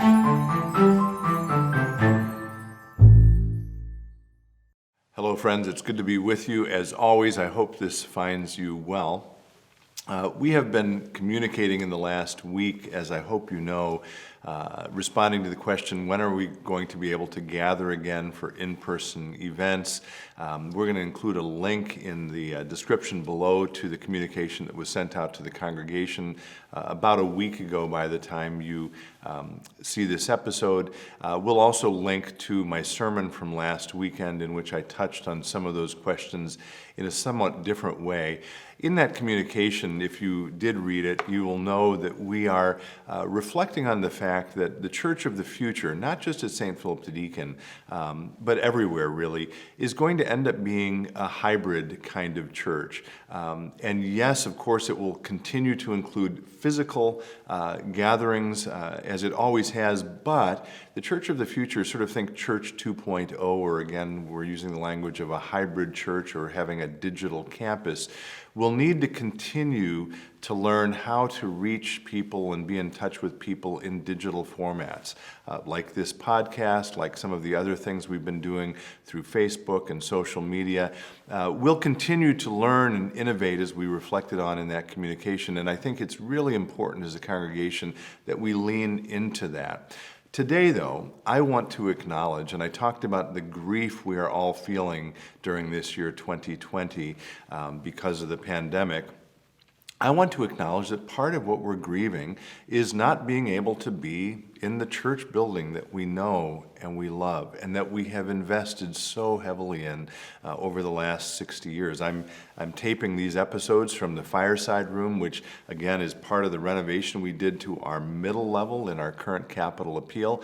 Hello, friends. It's good to be with you. As always, I hope this finds you well. We have been communicating in the last week, as I hope you know, responding to the question, when are we going to be able to gather again for in-person events? We're going to include a link in the description below to the communication that was sent out to the congregation about a week ago by the time you see this episode. We'll also link to my sermon from last weekend in which I touched on some of those questions in a somewhat different way. In that communication, if you did read it, you will know that we are reflecting on the fact that the church of the future, not just at St. Philip the Deacon, but everywhere really, is going to end up being a hybrid kind of church. And yes, of course, it will continue to include physical gatherings as it always has, but the church of the future, sort of think church 2.0, or again, we're using the language of a hybrid church or having a digital campus, will need to continue to learn how to reach people and be in touch with people in digital formats, like this podcast, like some of the other things we've been doing through Facebook and social media. We'll continue to learn and innovate as we reflected on in that communication, and I think it's really important as a congregation that we lean into that. Today, though, I want to acknowledge, and I talked about the grief we are all feeling during this year, 2020, because of the pandemic. I want to acknowledge that part of what we're grieving is not being able to be in the church building that we know and we love and that we have invested so heavily in over the last 60 years. I'm taping these episodes from the fireside room, which again is part of the renovation we did to our middle level in our current capital appeal.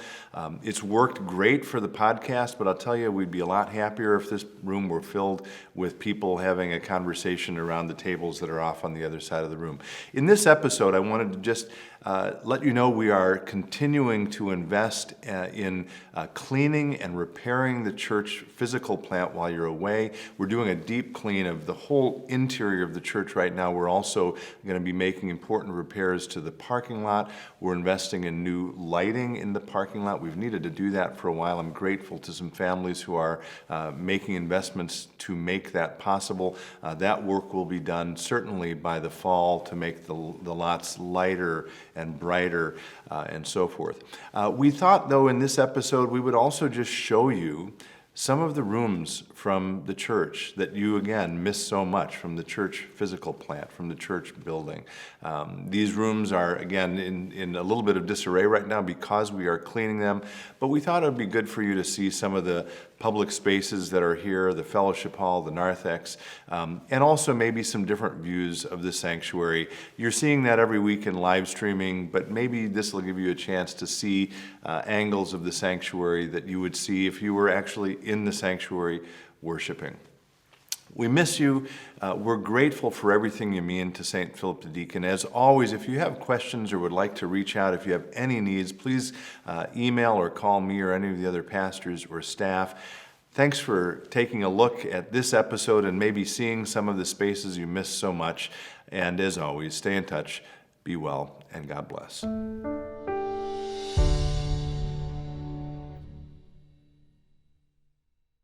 It's worked great for the podcast, but I'll tell you, we'd be a lot happier if this room were filled with people having a conversation around the tables that are off on the other side of the room. In this episode, I wanted to just let you know we are continuing to invest in cleaning and repairing the church physical plant while you're away. We're doing a deep clean of the whole interior of the church right now. We're also going to be making important repairs to the parking lot. We're investing in new lighting in the parking lot. We've needed to do that for a while. I'm grateful to some families who are making investments to make that possible. That work will be done certainly by the fall to make the lots lighter and brighter and so forth. We thought, though, in this episode we would also just show you some of the rooms from the church that you, again, miss so much, from the church physical plant, from the church building. These rooms are, again, in a little bit of disarray right now because we are cleaning them, but we thought it would be good for you to see some of the public spaces that are here, the fellowship hall, the narthex, and also maybe some different views of the sanctuary. You're seeing that every week in live streaming, but maybe this will give you a chance to see angles of the sanctuary that you would see if you were actually in the sanctuary worshiping. We miss you. We're grateful for everything you mean to St. Philip the Deacon. As always, if you have questions or would like to reach out, if you have any needs, please email or call me or any of the other pastors or staff. Thanks for taking a look at this episode and maybe seeing some of the spaces you missed so much. And as always, stay in touch, be well, and God bless.